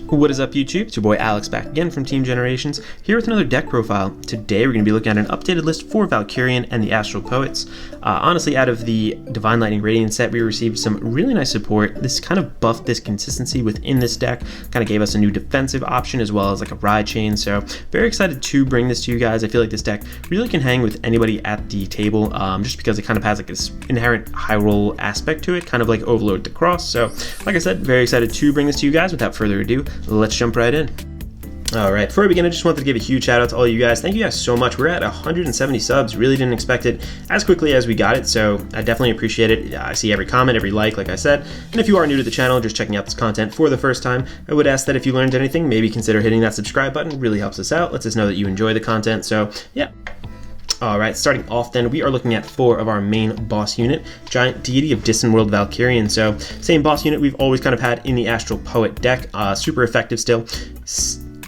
What is up, YouTube? It's your boy Alex back again from Team Generations, here with another deck profile. Today we're going to be looking at an updated list for Valkyrian and the Astral Poets. Honestly, out of the Divine Lightning Radiance set, we received some really nice support. This kind of buffed this consistency within this deck, kind of gave us a new defensive option as well as like a ride chain, so very excited to bring this to you guys. I feel like this deck really can hang with anybody at the table, just because it kind of has like this inherent high roll aspect to it, kind of like Overload the Cross. So like I said, very excited to bring this to you guys. Without further ado, let's jump right in. Alright, before we begin, I just wanted to give a huge shout out to all you guys. Thank you guys so much. We're at 170 subs. Really didn't expect it as quickly as we got it, so I definitely appreciate it. I see every comment, every like I said. And if you are new to the channel, just checking out this content for the first time, I would ask that if you learned anything, maybe consider hitting that subscribe button. It really helps us out, lets us know that you enjoy the content, so yeah. Alright, starting off then, we are looking at 4 of our main boss unit, Giant Deity of Distant World Valkyrian. So, same boss unit we've always kind of had in the Astral Poet deck, super effective still.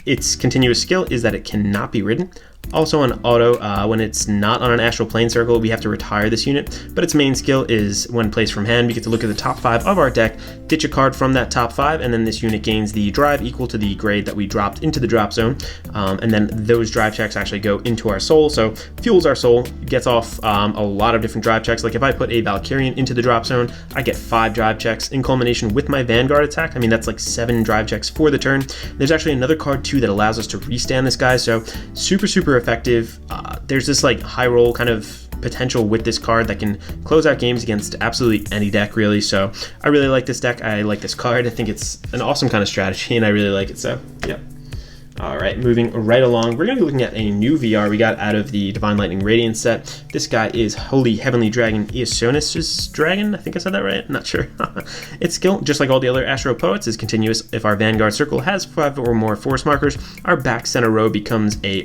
Its continuous skill is that it cannot be ridden. Also on auto, when it's not on an astral plane circle, we have to retire this unit, but its main skill is when placed from hand, we get to look at the top 5 of our deck, ditch a card from that top 5, and then this unit gains the drive equal to the grade that we dropped into the drop zone, and then those drive checks actually go into our soul, so fuels our soul, gets off a lot of different drive checks. Like if I put a Valkyrian into the drop zone, I get 5 drive checks in culmination with my Vanguard attack. I mean, that's like 7 drive checks for the turn. There's actually another card too that allows us to restand this guy, so super effective. There's this like high roll kind of potential with this card that can close out games against absolutely any deck really, so I really like this deck. I like this card. I think it's an awesome kind of strategy and I really like it, so yeah. Alright, moving right along, we're going to be looking at a new VR we got out of the Divine Lightning Radiance set. This guy is Holy Heavenly Dragon Eosonis' Dragon, I think I said that right, I'm not sure. Its skill, just like all the other Astral Poets, is continuous. If our Vanguard circle has 5 or more force markers, our back center row becomes a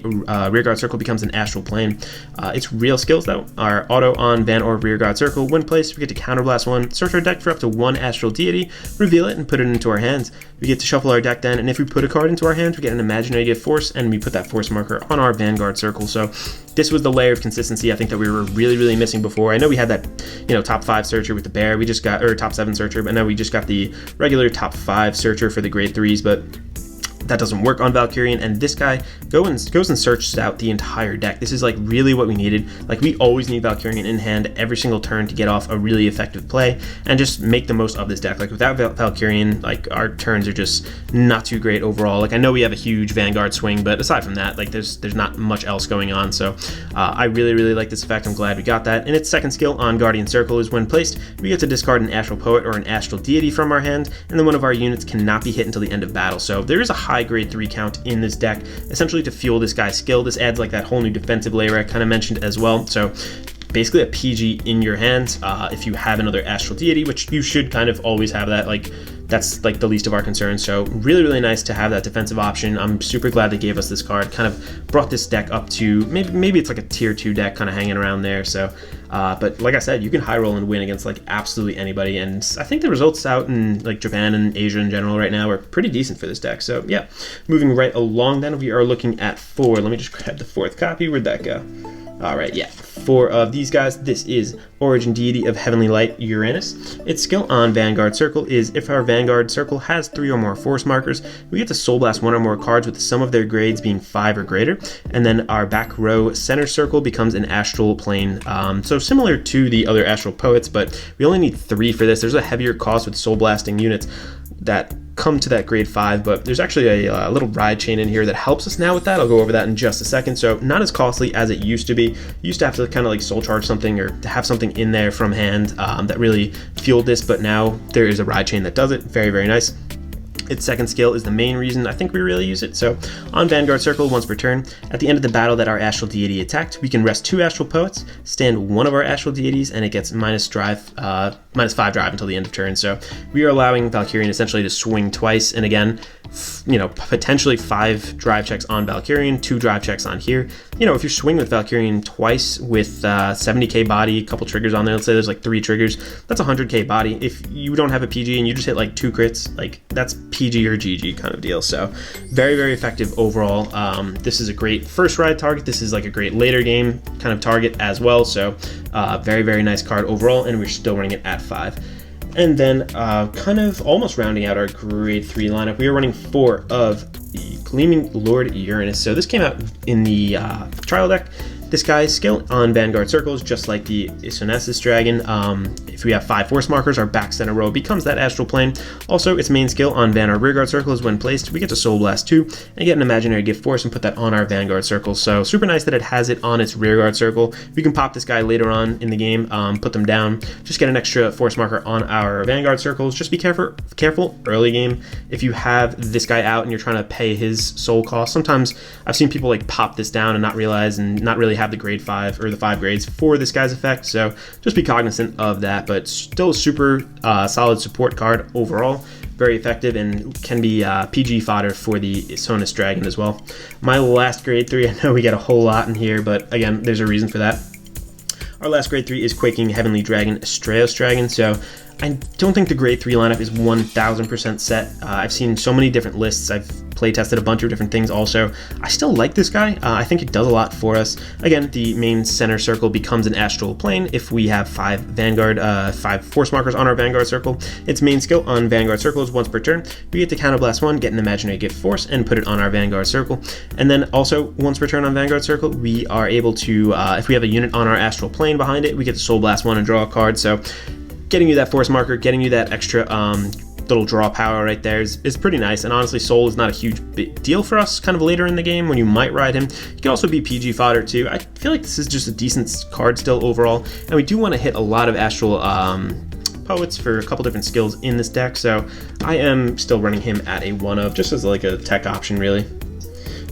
rearguard circle becomes an astral plane. Its real skills though are auto on Van or rearguard circle. When placed, we get to counterblast 1, search our deck for up to 1 astral deity, reveal it, and put it into our hands. We get to shuffle our deck then, and if we put a card into our hands, we get an imaginary force, and we put that force marker on our Vanguard circle. So this was the layer of consistency I think that we were really missing before. I know we had that, you know, top 5 searcher with the bear, we just got, or top 7 searcher, but now we just got the regular top 5 searcher for the grade 3s, but that doesn't work on Valkyrian, and this guy goes and searches out the entire deck. This is like really what we needed. Like we always need Valkyrian in hand every single turn to get off a really effective play and just make the most of this deck. Like without Valkyrian, like our turns are just not too great overall. Like I know we have a huge Vanguard swing, but aside from that, like there's not much else going on. So I really like this effect. I'm glad we got that. And its second skill on Guardian Circle is when placed, we get to discard an Astral Poet or an Astral Deity from our hand, and then one of our units cannot be hit until the end of battle. So there is a high grade 3 count in this deck, essentially to fuel this guy's skill. This adds like that whole new defensive layer I kind of mentioned as well. So basically a PG in your hands if you have another Astral Deity, which you should kind of always have that. Like that's like the least of our concerns. So really nice to have that defensive option. I'm super glad they gave us this card. Kind of brought this deck up to maybe it's like a tier 2 deck kind of hanging around there. So but like I said, you can high roll and win against like absolutely anybody, and I think the results out in like Japan and Asia in general right now are pretty decent for this deck. So yeah, moving right along then, we are looking at 4. Let me just grab the 4th copy. Where'd that go? Alright, yeah, 4 of these guys. This is Origin Deity of Heavenly Light Uranus. Its skill on Vanguard Circle is if our Vanguard Circle has 3 or more force markers, we get to Soul Blast 1 or more cards with the sum of their grades being 5 or greater, and then our back row center circle becomes an astral plane. So similar to the other Astral Poets, but we only need 3 for this. There's a heavier cost with Soul Blasting units that come to that grade 5, but there's actually a little ride chain in here that helps us now with that. I'll go over that in just a second. So not as costly as it used to be. You used to have to kind of like soul charge something or to have something in there from hand that really fueled this, but now there is a ride chain that does it. Very nice. Its second skill is the main reason I think we really use it. So on Vanguard Circle, once per turn, at the end of the battle that our Astral Deity attacked, we can rest 2 Astral Poets, stand 1 of our Astral Deities, and it gets -5 drive until the end of turn. So we are allowing Valkyrian essentially to swing twice, and again, you know, potentially 5 drive checks on Valkyrian, 2 drive checks on here. You know, if you're swinging with Valkyrian twice with 70k body, a couple triggers on there, let's say there's like 3 triggers, that's 100k body. If you don't have a PG and you just hit like 2 crits, like that's PG or GG kind of deal. So very effective overall. This is a great first ride target. This is like a great later game kind of target as well. So very nice card overall, and we're still running it at 5. And then kind of almost rounding out our grade 3 lineup, we are running 4 of the Gleaming Lord Uranus. So this came out in the trial deck. This guy's skill on Vanguard circles, just like the Isonesis Dragon. If we have 5 force markers, our back center row becomes that Astral Plane. Also, its main skill on Vanguard rearguard circles, when placed, we get to Soul Blast 2 and get an Imaginary Gift Force and put that on our Vanguard circles. So super nice that it has it on its rearguard circle. We can pop this guy later on in the game, put them down, just get an extra force marker on our Vanguard circles. Just be careful early game if you have this guy out and you're trying to pay his soul cost. Sometimes I've seen people like pop this down and not realize and not really have the grade 5 or the 5 grades for this guy's effect, so just be cognizant of that. But still super solid support card overall, very effective, and can be PG fodder for the Isonesis Dragon as well. My last grade 3, I know we got a whole lot in here, but again, there's a reason for that. Our last grade 3 is Quaking Heavenly Dragon, Astral Dragon. So I don't think the grade 3 lineup is 1000% set. I've seen so many different lists. I've play tested a bunch of different things also. I still like this guy. I think it does a lot for us. Again, the main center circle becomes an Astral Plane if we have 5 Vanguard, 5 force markers on our Vanguard circle. Its main skill on Vanguard circles, once per turn, we get to Counterblast 1, get an Imaginary Gift Force, and put it on our Vanguard circle. And then also, once per turn on Vanguard circle, we are able to, if we have a unit on our Astral Plane behind it, we get to Soul Blast 1 and draw a card. So getting you that force marker, getting you that extra little draw power right there is pretty nice. And honestly, Soul is not a huge big deal for us kind of later in the game when you might ride him. He can also be PG fodder too. I feel like this is just a decent card still overall, and we do want to hit a lot of Astral Poets for a couple different skills in this deck, so I am still running him at a 1 of, just as like a tech option really.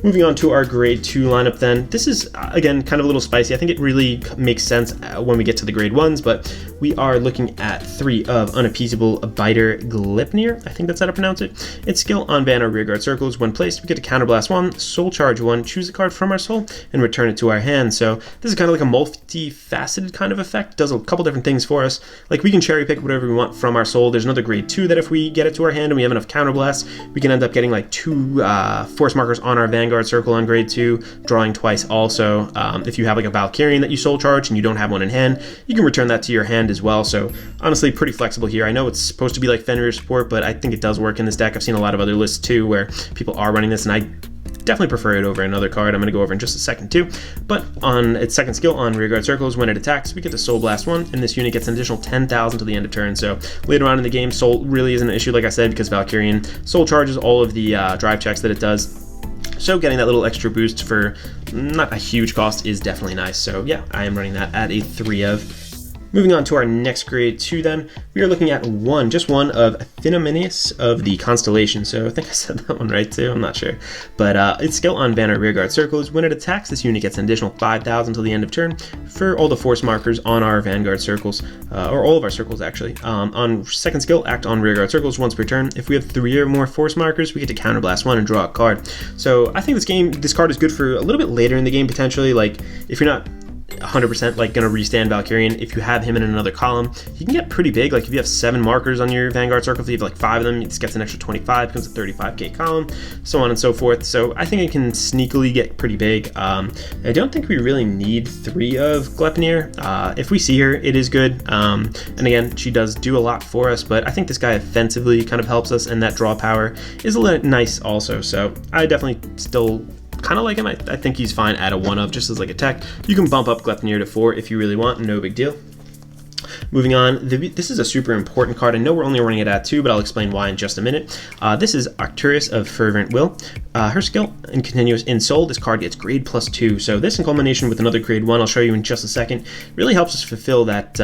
Moving on to our grade 2 lineup then. This is, again, kind of a little spicy. I think it really makes sense when we get to the grade 1s, but we are looking at 3 of Unappeasable Biter Gleipnir. I think that's how to pronounce it. Its skill on Vanguard rearguard circles. When placed, we get to Counterblast 1, Soul Charge 1, choose a card from our soul, and return it to our hand. So this is kind of like a multifaceted kind of effect. Does a couple different things for us. Like, we can cherry pick whatever we want from our soul. There's another grade 2 that if we get it to our hand and we have enough Counterblasts, we can end up getting like 2 force markers on our Vanguard circle on grade 2, drawing twice also. If you have like a Valkyrian that you soul charge and you don't have one in hand, you can return that to your hand as well. So honestly, pretty flexible here. I know it's supposed to be like Fenrir support, but I think it does work in this deck. I've seen a lot of other lists too where people are running this, and I definitely prefer it over another card I'm going to go over in just a second too. But on its second skill on rearguard circles, when it attacks, we get to Soul Blast 1, and this unit gets an additional 10,000 to the end of turn. So later on in the game, Soul really isn't an issue, like I said, because Valkyrian soul charges all of the drive checks that it does. So getting that little extra boost for not a huge cost is definitely nice. So yeah, I am running that at a 3 of. Moving on to our next grade 2 then, we are looking at just one of Thenomenius of the Constellation. So I think I said that one right too, I'm not sure. But its skill on Vanguard rearguard circles, when it attacks, this unit gets an additional 5,000 till the end of turn for all the force markers on our Vanguard circles, or all of our circles actually. On second skill, act on rearguard circles once per turn. If we have 3 or more force markers, we get to Counterblast 1 and draw a card. So I think this card is good for a little bit later in the game potentially, like if you're not 100% like gonna restand Valkyrian. If you have him in another column, he can get pretty big. Like if you have 7 markers on your Vanguard circle, if you have like 5 of them, it gets an extra 25, becomes a 35k column, so on and so forth. So I think it can sneakily get pretty big. I don't think we really need 3 of Gleipnir. If we see her, it is good. And again, she does do a lot for us, but I think this guy offensively kind of helps us, and that draw power is a little nice also. So I definitely still kind of like him. I think he's fine at a 1 of, just as like a tech. You can bump up Gleipnir to 4 if you really want, no big deal. Moving on, this is a super important card. I know we're only running it at 2, but I'll explain why in just a minute. This is Arcturus of Fervent Will. Her skill in continuous in Soul, this card gets grade +2. So this in culmination with another grade 1, I'll show you in just a second, really helps us fulfill that,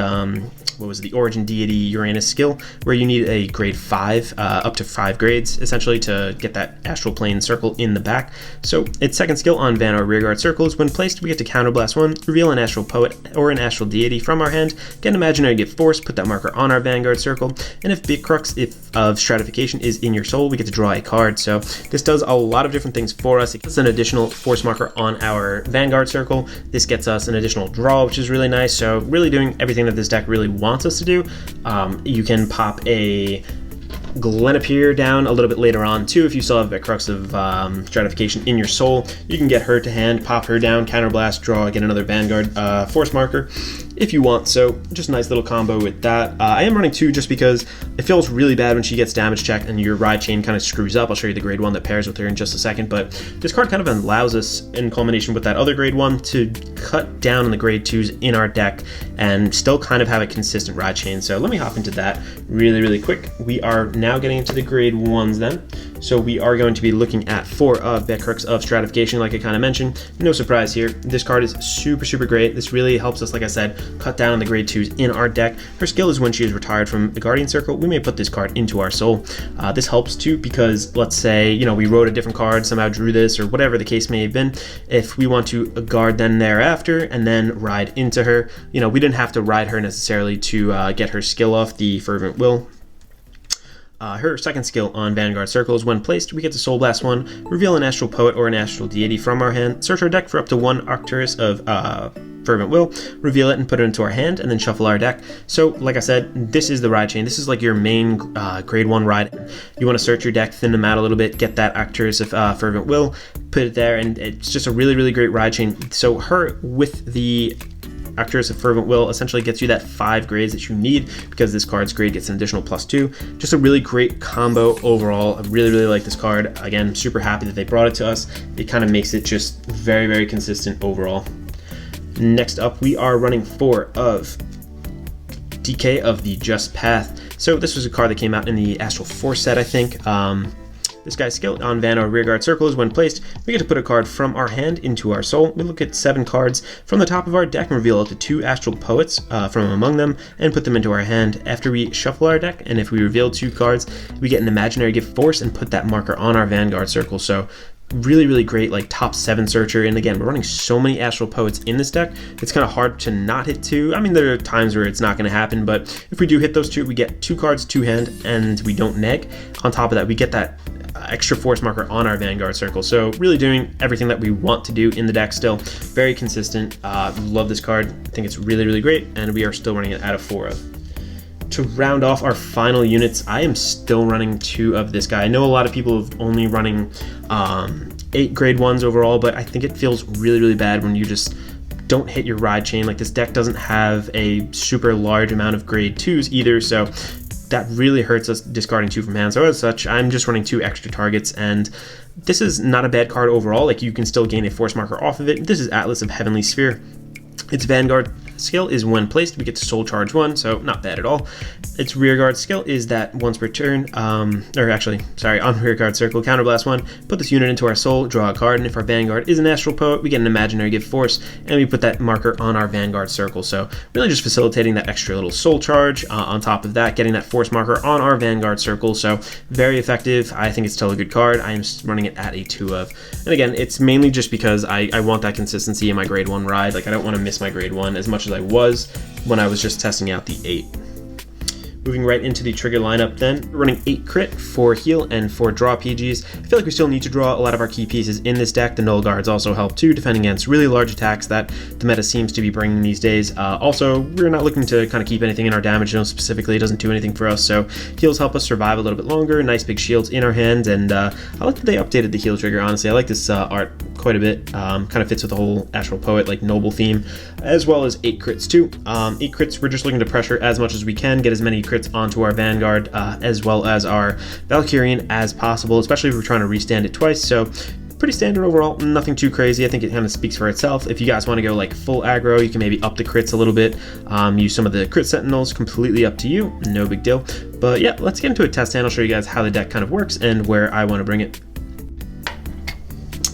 what was it, the Origin Deity Uranus skill, where you need a grade 5, up to 5 grades, essentially, to get that Astral Plane circle in the back. So its second skill on Vanguard rearguard circles, when placed, we get to Counterblast 1, reveal an Astral Poet or an Astral Deity from our hand, get an Imaginary Gift Force, put that marker on our Vanguard circle, and if Big Crux of Stratification is in your soul, we get to draw a card. So this does a lot of different things for us. It gets an additional force marker on our Vanguard circle. This gets us an additional draw, which is really nice. So really doing everything that this deck really wants us to do. You can pop a Gleipnir down a little bit later on too. If you still have a Crux of Stratification in your soul, you can get her to hand, pop her down, Counterblast, draw, get another Vanguard force marker. if you want. So just a nice little combo with that. I am running 2 just because it feels really bad when she gets damage checked and your ride chain kind of screws up. I'll show you the grade 1 that pairs with her in just a second, but this card kind of allows us, in combination with that other grade 1, to cut down on the grade 2s in our deck and still kind of have a consistent ride chain. So let me hop into that really quick. We are now getting into the grade 1s then. So we are going to be looking at 4 of Beckrux of Stratification, like I kind of mentioned. No surprise here. This card is super great. This really helps us, like I said, cut down on the grade 2s in our deck. Her skill is when she is retired from the Guardian Circle, we may put this card into our soul. This helps too because, let's say, you know, we wrote a different card, somehow drew this, or whatever the case may have been. If we want to guard then thereafter and then ride into her, you know, we didn't have to ride her necessarily to get her skill off, the Fervent Will. Her second skill on Vanguard Circle is when placed, we get to Soul Blast 1, reveal an Astral Poet or an Astral Deity from our hand, search our deck for up to 1 Arcturus of Fervent Will, reveal it and put it into our hand, and then shuffle our deck. So, like I said, this is the ride chain. This is like your main grade 1 ride. You want to search your deck, thin them out a little bit, get that Arcturus of Fervent Will, put it there, and it's just a really great ride chain. So her with the Arcturus of Fervent Will essentially gets you that 5 grades that you need because this card's grade gets an additional +2. Just a really great combo overall. I really like this card. Again, super happy that they brought it to us. It kind of makes it just very consistent overall. Next up, we are running 4 of DK of the Just Path. So this was a card that came out in the Astral Force set, I think. This guy's skill on Vanguard Rearguard Circle is when placed, we get to put a card from our hand into our soul. We look at 7 cards from the top of our deck and reveal up to 2 Astral Poets from among them and put them into our hand. After we shuffle our deck, and if we reveal 2 cards, we get an imaginary gift force and put that marker on our Vanguard Circle. So really great, like top 7 searcher. And again, we're running so many Astral Poets in this deck, it's kind of hard to not hit 2. I mean, there are times where it's not going to happen, but if we do hit those 2, we get 2 cards, 2 hand, and we don't neg. On top of that, we get that extra force marker on our Vanguard Circle. So really doing everything that we want to do in the deck still. Very consistent. Love this card. I think it's really great, and we are still running it out of 4 of. To round off our final units, I am still running 2 of this guy. I know a lot of people have only running 8 grade 1s overall, but I think it feels really bad when you just don't hit your ride chain. Like, this deck doesn't have a super large amount of grade 2s either, so that really hurts us discarding 2 from hand. So as such, I'm just running 2 extra targets, and this is not a bad card overall. Like, you can still gain a force marker off of it. This is Atlas of Heavenly Sphere. Its Vanguard skill is when placed, we get to Soul Charge 1, so not bad at all. Its Rearguard skill is that once per turn, on Rearguard Circle, Counterblast 1, put this unit into our soul, draw a card, and if our Vanguard is an Astral Poet, we get an imaginary gift force, and we put that marker on our Vanguard Circle. So really just facilitating that extra little soul charge. On top of that, getting that force marker on our Vanguard Circle, so very effective. I think it's still a good card. I am running it at a 2 of. And again, it's mainly just because I want that consistency in my grade 1 ride. Like, I don't want to miss my grade 1 as much as I was when I was just testing out the 8. Moving right into the trigger lineup then, we're running 8 crit, 4 heal, and 4 draw PGs. I feel like we still need to draw a lot of our key pieces in this deck. The Null Guards also help too, defending against really large attacks that the meta seems to be bringing these days. Also, we're not looking to kind of keep anything in our damage zone specifically. It doesn't do anything for us, so heals help us survive a little bit longer. Nice big shields in our hand, and I like that they updated the heal trigger, honestly. I like this art quite a bit. Kind of fits with the whole Astral Poet, like, noble theme, as well as 8 crits too. 8 crits, we're just looking to pressure as much as we can, get as many crits onto our Vanguard as well as our Valkyrian as possible, especially if we're trying to restand it twice. So pretty standard overall, nothing too crazy. I think it kind of speaks for itself. If you guys want to go like full aggro, you can maybe up the crits a little bit, use some of the crit sentinels, completely up to you, no big deal. But yeah, let's get into a test hand. I'll show you guys how the deck kind of works and where I want to bring it.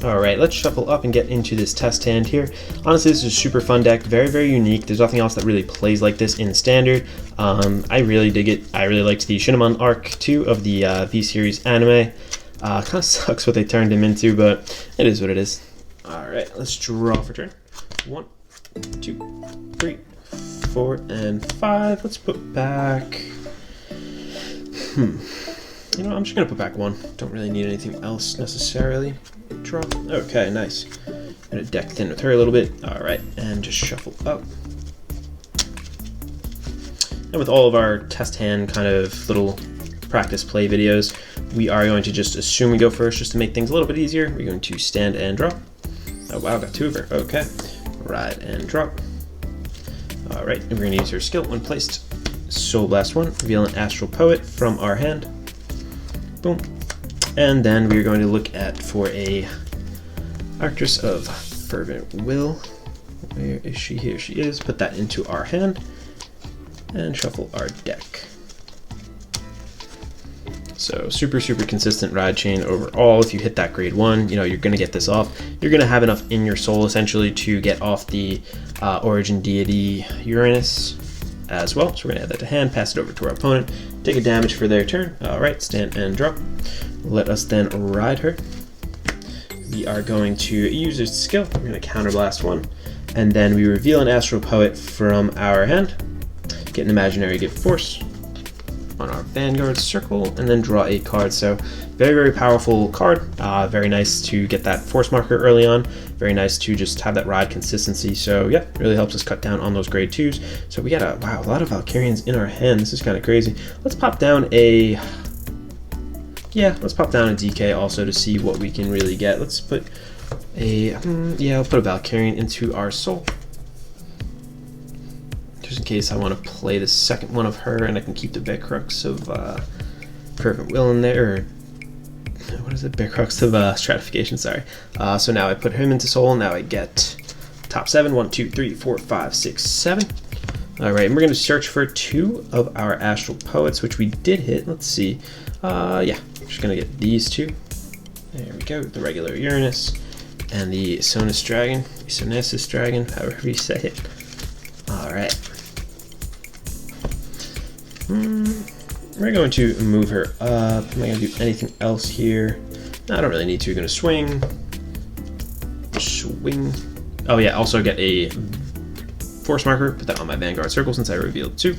Alright, let's shuffle up and get into this test hand here. Honestly, this is a super fun deck, very unique. There's nothing else that really plays like this in Standard. I really dig it. I really liked the Shinamon Arc 2 of the V-Series anime. Kind of sucks what they turned him into, but it is what it is. Alright, let's draw for turn. 1, 2, 3, 4, and 5. Let's put back... You know, I'm just going to put back 1. Don't really need anything else necessarily. Draw. Okay, nice. Gonna deck thin with her a little bit. Alright, and just shuffle up. And with all of our test hand kind of little practice play videos, we are going to just assume we go first just to make things a little bit easier. We're going to stand and drop. Oh wow, got 2 of her. Okay. Ride and drop. Alright, and we're going to use her skill when placed. Soul Blast 1, reveal an Astral Poet from our hand. Boom. And then we're going to look at for a Actress of Fervent Will. Where is she? Here she is. Put that into our hand and shuffle our deck. So super consistent ride chain overall. If you hit that grade 1, you know, you're going to get this off. You're going to have enough in your soul essentially to get off the Origin Deity Uranus as well. So we're going to add that to hand, pass it over to our opponent, take a damage for their turn. All right, stand and drop. Let us then ride her. We are going to use this skill. We're going to counterblast 1, and then we reveal an Astral Poet from our hand, get an imaginary gift force on our Vanguard circle, and then draw a card. So very powerful card. Very nice to get that force marker early on. Very nice to just have that ride consistency. So yeah, really helps us cut down on those grade 2s. So we got a lot of Valkyrians in our hand. This is kind of crazy. Let's pop down a DK also to see what we can really get. Let's put a I'll put a Valkyrian into our soul, just in case I want to play the second one of her, and I can keep the Becrux of Fervent Will in there, or what is it? Becrux of Stratification, sorry. So now I put him into soul, and now I get top 7, 1, 2, 3, 4, 5, 6, 7. Alright, and we're going to search for 2 of our Astral Poets, which we did hit. Let's see. Yeah, I'm just going to get these 2. There we go, the regular Uranus, and the Sonus Dragon, however you say it. Alright. We're going to move her up. Am I going to do anything else here? No, I don't really need to. We're going to swing. Oh yeah, also get a force marker. Put that on my Vanguard circle since I revealed 2.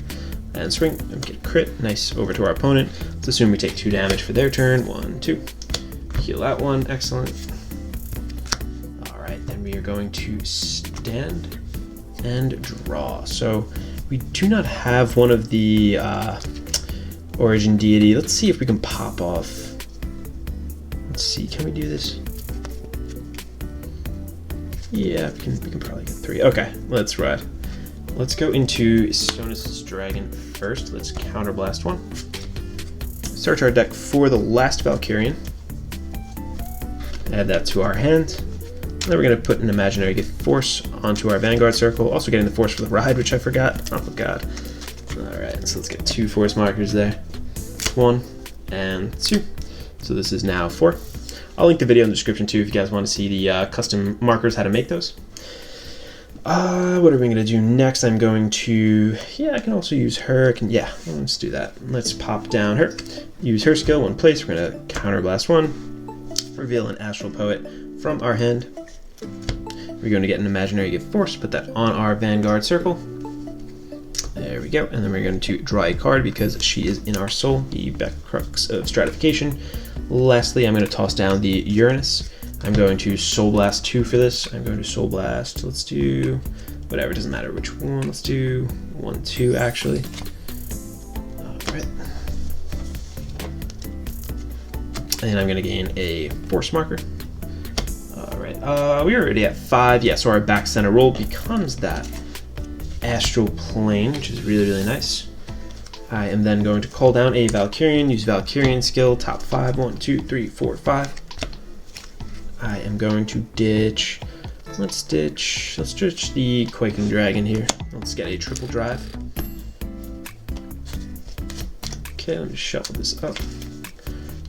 And swing and get a crit. Nice. Over to our opponent. Let's assume we take 2 damage for their turn. 1, 2. Heal that one. Excellent. Alright, then we are going to stand and draw. So we do not have one of the Origin Deity. Let's see if we can pop off. Let's see, can we do this? Yeah, we can probably get 3. Okay, let's ride. Let's go into Sonus Dragon first. Let's counterblast 1. Search our deck for the last Valkyrian. Add that to our hand. Then we're going to put an imaginary gift force onto our Vanguard circle. Also getting the force for the ride, which I forgot. Oh god. Alright, so let's get 2 force markers there. 1 and 2. So this is now 4. I'll link the video in the description too if you guys want to see the custom markers, how to make those. What are we going to do next? I'm going to, I can also use her. Let's do that. Let's pop down her. Use her skill, 1 place. We're going to counterblast 1. Reveal an Astral Poet from our hand. We're going to get an imaginary gift force, put that on our Vanguard circle. There we go. And then we're going to draw a card because she is in our soul, the Becrux of Stratification. Lastly, I'm going to toss down the Uranus. I'm going to Soul Blast 2 for this. I'm going to Soul Blast, let's do whatever, doesn't matter which one. Let's do 1, 2 actually. Alright. And I'm going to gain a force marker. Alright, we're already at 5. Yeah, so our back center roll becomes that Astral Plane, which is really nice. I am then going to call down a Valkyrian, use Valkyrian skill, top 5, 1, 2, 3, 4, 5. I am going to ditch, let's ditch the Quaking Dragon here. Let's get a triple drive. Okay, let me shuffle this up.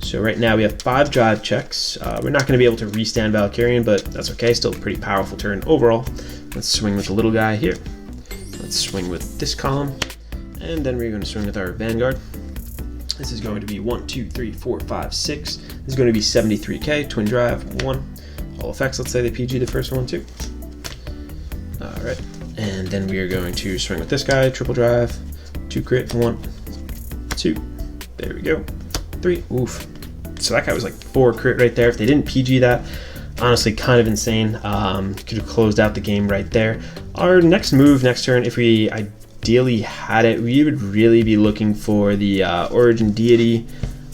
So right now we have 5 drive checks. We're not going to be able to restand Valkyrian, but that's okay, still a pretty powerful turn overall. Let's swing with the little guy here. Let's swing with this column. And then we're going to swing with our Vanguard. This is going to be 1, 2, 3, 4, 5, 6. This is going to be 73k, twin drive, 1. All effects, let's say they PG the first one too. Alright, and then we are going to swing with this guy, triple drive, 2 crit, 1, 2. There we go. 3, oof. So that guy was like 4 crit right there. If they didn't PG that, honestly, kind of insane. Could have closed out the game right there. Our next move, next turn, if we ideally had it, we would really be looking for the Origin Deity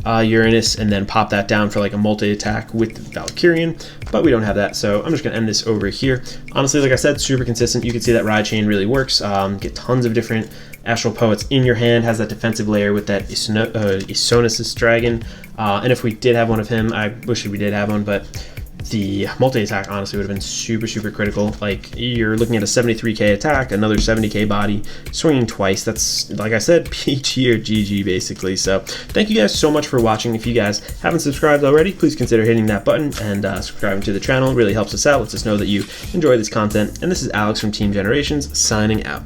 Uranus and then pop that down for like a multi-attack with Valkyrian, but we don't have that, so I'm just gonna end this over here. Honestly, like I said, super consistent. You can see that Ride Chain really works. Get tons of different Astral Poets in your hand, has that defensive layer with that Isonosis Dragon, and if we did have one of him, I wish we did have one, but the multi-attack honestly would have been super critical. Like, you're looking at a 73k attack, another 70k body, swinging twice. That's, like I said, PG or GG basically. So thank you guys so much for watching. If you guys haven't subscribed already, please consider hitting that button and subscribing to the channel. It really helps us out, lets us know that you enjoy this content. And this is Alex from Team Generations signing out.